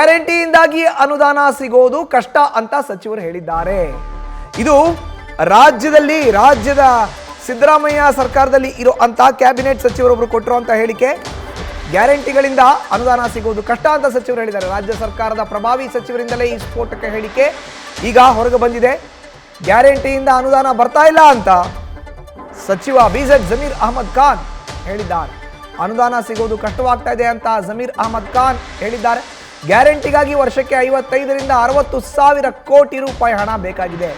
ಗ್ಯಾರಂಟಿಯಿಂದಾಗಿ ಅನುದಾನ ಸಿಗೋದು ಕಷ್ಟ ಅಂತ ಸಚಿವರು ಹೇಳಿದ್ದಾರೆ. ಇದು ರಾಜ್ಯದ ಸಿದ್ದರಾಮಯ್ಯ ಸರ್ಕಾರದಲ್ಲಿ ಇರೋ ಅಂತ ಕ್ಯಾಬಿನೆಟ್ ಸಚಿವರೊಬ್ಬರು ಕೊಟ್ಟಿರುವಂತ ಹೇಳಿಕೆ. ಗ್ಯಾರಂಟಿಗಳಿಂದ ಅನುದಾನ ಸಿಗೋದು ಕಷ್ಟ ಅಂತ ಸಚಿವರು ಹೇಳಿದ್ದಾರೆ. ರಾಜ್ಯ ಸರ್ಕಾರದ ಪ್ರಭಾವಿ ಸಚಿವರಿಂದಲೇ ಈ ಸ್ಫೋಟಕ ಹೇಳಿಕೆ ಈಗ ಹೊರಗೆ ಬಂದಿದೆ. ಗ್ಯಾರಂಟಿಯಿಂದ ಅನುದಾನ ಬರ್ತಾ ಇಲ್ಲ ಅಂತ ಸಚಿವ ಬಿಜೆಡ್ ಜಮೀರ್ ಅಹಮದ್ ಖಾನ್ ಹೇಳಿದ್ದಾರೆ. ಅನುದಾನ ಸಿಗೋದು ಕಷ್ಟವಾಗ್ತಾ ಇದೆ ಅಂತ ಜಮೀರ್ ಅಹಮದ್ ಖಾನ್ ಹೇಳಿದ್ದಾರೆ. ಗ್ಯಾರಂಟಿಗಾಗಿ ವರ್ಷಕ್ಕೆ 55ರಿಂದ 60 ಸಾವಿರ ಕೋಟಿ ರೂಪಾಯಿ ಹಣ ಬೇಕಾಗಿದೆ.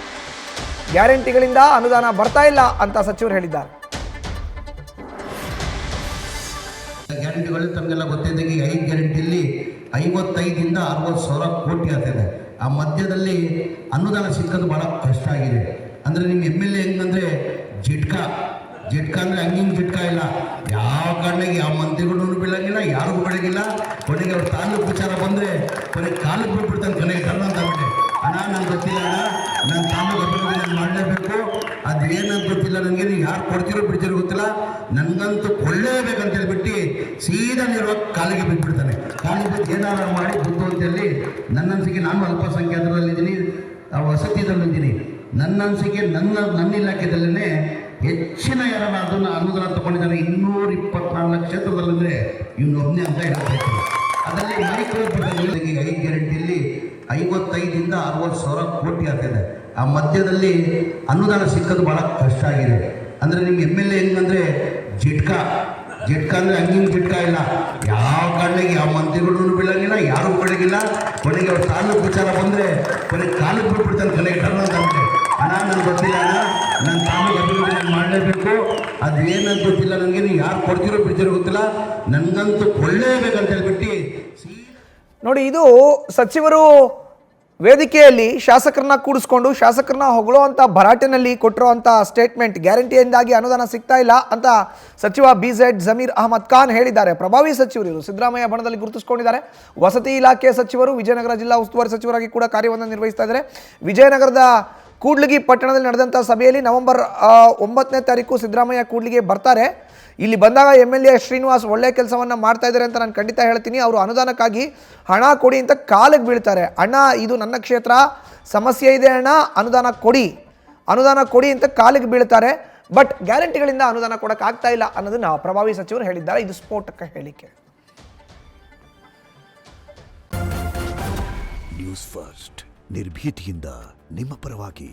ಗ್ಯಾರಂಟಿಗಳಿಂದ ಅನುದಾನ ಬರ್ತಾ ಇಲ್ಲ ಅಂತ ಸಚಿವರು ಹೇಳಿದ್ದಾರೆ. ಗ್ಯಾರಂಟಿಗಳು ತಮಗೆಲ್ಲ ಗೊತ್ತಿದ್ದಂಗೆ 5 ಗ್ಯಾರಂಟಿಯಲ್ಲಿ 55ರಿಂದ 60 ಸಾವಿರ ಕೋಟಿ ಆಗ್ತಿದೆ. ಆ ಮಧ್ಯದಲ್ಲಿ ಅನುದಾನ ಸಿಕ್ಕೋದು ಬಹಳ ಕಷ್ಟ ಆಗಿದೆ. ಅಂದರೆ ನಿಮ್ಮ MLA ಹೆಂಗಂದ್ರೆ ಜಿಟ್ಕಾ ಅಂದರೆ ಹಂಗಿಂಗ್ ಜಿಟ್ಕಾ ಇಲ್ಲ. ಯಾವ ಕಾರಣಕ್ಕೆ ಯಾವ ಮಂತ್ರಿಗಳು ಬೀಳಂಗಿಲ್ಲ, ಯಾರಿಗೂ ಬೆಳಗಿಲ್ಲ. ಕೊನೆಗೆ ಅವ್ರ ತಾಲೂಕು ವಿಚಾರ ಬಂದರೆ ಕೊನೆಗೆ ಕಾಲಕ್ಕೆ ಬಿಟ್ಬಿಡ್ತಾನೆ. ಕೊನೆಗೆ ಕರ್ಣ ಅಂತ ಬಿಟ್ಟೆ ಅಣ್ಣ ನಂಗೆ ಗೊತ್ತಿಲ್ಲ ಅಣ್ಣ, ನನ್ನ ತಾಲೂಕು ಅಭಿವೃದ್ಧಿ ನಾನು ಮಾಡಲೇಬೇಕು, ಅದು ಏನಂತ ಗೊತ್ತಿಲ್ಲ ನನಗೆ, ನೀವು ಯಾರು ಕೊಡ್ತಿರೋ ಬಿಡ್ತಿರೋ ಗೊತ್ತಿಲ್ಲ, ನನಗಂತೂ ಕೊಳ್ಳೇಬೇಕಂತ ಹೇಳ್ಬಿಟ್ಟು ಸೀದಾ ನೀರುವಾಗ ಕಾಲಿಗೆ ಬಿಟ್ಬಿಡ್ತಾನೆ. ಕಾಲಿಗೆ ಬಿಟ್ಟು ಏನಾರು ಮಾಡಿ ಬುದ್ಧು ಅಂತೇಳಿ ನನ್ನ ಅನಿಸಿಕೆ, ನಾನು ಅಲ್ಪಸಂಖ್ಯಾತರಲ್ಲಿದ್ದೀನಿ, ವಸತಿದಲ್ಲಿದ್ದೀನಿ. ನನ್ನ ಅನಿಸಿಕೆ ನನ್ನ ಇಲಾಖೆದಲ್ಲೇ ಹೆಚ್ಚಿನ ಯಾರನ್ನ ಅದನ್ನು ಅನುದಾನ ತಗೊಂಡಿದ್ದಾರೆ 224 ಕ್ಷೇತ್ರದಲ್ಲಂದರೆ ಇವನೊಬ್ಬನೇ ಅಂತ ಹೇಳ್ಬೇಕು. ಅದರಲ್ಲಿ ಮೈಕ್ರೋಗೆ 5 ಗ್ಯಾರಂಟಿಯಲ್ಲಿ 55ರಿಂದ 60 ಸಾವಿರ ಕೋಟಿ ಆಗ್ತಿದೆ. ಆ ಮಧ್ಯದಲ್ಲಿ ಅನುದಾನ ಸಿಕ್ಕೋದು ಭಾಳ ಕಷ್ಟ ಆಗಿದೆ. ಅಂದರೆ ನಿಮ್ಮ MLA ಹೆಂಗಂದ್ರೆ ಜಿಟ್ಕಾ ಅಂದರೆ ಹಂಗಿಂಗ್ ಜಿಟ್ಕಾ ಇಲ್ಲ. ಯಾವ ಕಾರಣಕ್ಕೆ ಯಾವ ಮಂತ್ರಿಗಳು ಬೀಳಂಗಿಲ್ಲ, ಯಾರಿಗೂ ಬೆಳಗಿಲ್ಲ. ಕೊನೆಗೆ ಅವ್ರ ತಾಲೂಕು ವಿಚಾರ ಬಂದರೆ ಕೊನೆಗೆ ಕಾಲಕ್ಕೆ ಬಿಟ್ಬಿಡ್ತಾನೆ. ಕೊನೆಗೆ ಕರ್ಣ ಅಂತ ಬಿಟ್ಟೆ ಅಣ್ಣ ನಂಗೆ ಗೊತ್ತಿಲ್ಲ ಅಣ್ಣ, ನನ್ನ ತಾಲೂಕು ಅಭಿವೃದ್ಧಿ ನಾನು ಮಾಡಲೇಬೇಕು, ಅದು ಏನಂತ ಗೊತ್ತಿಲ್ಲ ನನಗೆ, ನೀವು ಯಾರು ಕೊಡ್ತಿರೋ ಬಿಡ್ತಿರೋ ಗೊತ್ತಿಲ್ಲ, ನನಗಂತೂ ಕೊಳ್ಳೇಬೇಕಂತ ಹೇಳ್ಬಿಟ್ಟು. ನೋಡಿ, ಇದು ಸಚಿವರು ವೇದಿಕೆಯಲ್ಲಿ ಶಾಸಕರನ್ನ ಕೂಡಿಸ್ಕೊಂಡು ಶಾಸಕರನ್ನ ಹೊಗಳುವಂಥ ಭರಾಟೆನಲ್ಲಿ ಕೊಟ್ಟಿರುವಂಥ ಸ್ಟೇಟ್ಮೆಂಟ್. ಗ್ಯಾರಂಟಿಯಿಂದಾಗಿ ಅನುದಾನ ಸಿಗ್ತಾ ಇಲ್ಲ ಅಂತ ಸಚಿವ ಬಿಜೆಡ್ ಜಮೀರ್ ಅಹಮದ್ ಖಾನ್ ಹೇಳಿದ್ದಾರೆ. ಪ್ರಭಾವಿ ಸಚಿವರು ಇವರು ಸಿದ್ದರಾಮಯ್ಯ ಬಣದಲ್ಲಿ ಗುರುತಿಸಿಕೊಂಡಿದ್ದಾರೆ. ವಸತಿ ಇಲಾಖೆ ಸಚಿವರು, ವಿಜಯನಗರ ಜಿಲ್ಲಾ ಉಸ್ತುವಾರಿ ಸಚಿವರಾಗಿ ಕೂಡ ಕಾರ್ಯವನ್ನು ನಿರ್ವಹಿಸ್ತಾ ಇದ್ದಾರೆ. ವಿಜಯನಗರದ ಕೂಡ್ಲಿಗಿ ಪಟ್ಟಣದಲ್ಲಿ ನಡೆದಂಥ ಸಭೆಯಲ್ಲಿ ನವೆಂಬರ್ 9ನೇ ತಾರೀಕು ಸಿದ್ದರಾಮಯ್ಯ ಕೂಡ್ಲಿಗೆ ಬರ್ತಾರೆ. ಇಲ್ಲಿ ಬಂದಾಗ MLA ಶ್ರೀನಿವಾಸ್ ಒಳ್ಳೆ ಕೆಲಸವನ್ನು ಮಾಡ್ತಾ ಇದ್ದಾರೆ ಅಂತ ನಾನು ಖಂಡಿತ ಹೇಳ್ತೀನಿ. ಅವರು ಅನುದಾನಕ್ಕಾಗಿ ಹಣ ಕೊಡಿ ಅಂತ ಕಾಲಿಗೆ ಬೀಳ್ತಾರೆ. ಅಣ್ಣ ಇದು ನನ್ನ ಕ್ಷೇತ್ರ, ಸಮಸ್ಯೆ ಇದೆ ಅಣ್ಣ, ಅನುದಾನ ಕೊಡಿ ಅಂತ ಕಾಲಿಗೆ ಬೀಳ್ತಾರೆ. ಬಟ್ ಗ್ಯಾರಂಟಿಗಳಿಂದ ಅನುದಾನ ಕೊಡೋಕ್ಕಾಗ್ತಾ ಇಲ್ಲ ಅನ್ನೋದನ್ನ ಪ್ರಭಾವಿ ಸಚಿವರು ಹೇಳಿದ್ದಾರೆ. ಇದು ಸ್ಫೋಟಕ ಹೇಳಿಕೆ. ನ್ಯೂಸ್ ಫಸ್ಟ್ ನಿರ್ಭೀತಿಯಿಂದ ನಿಮ್ಮ ಪರವಾಗಿ.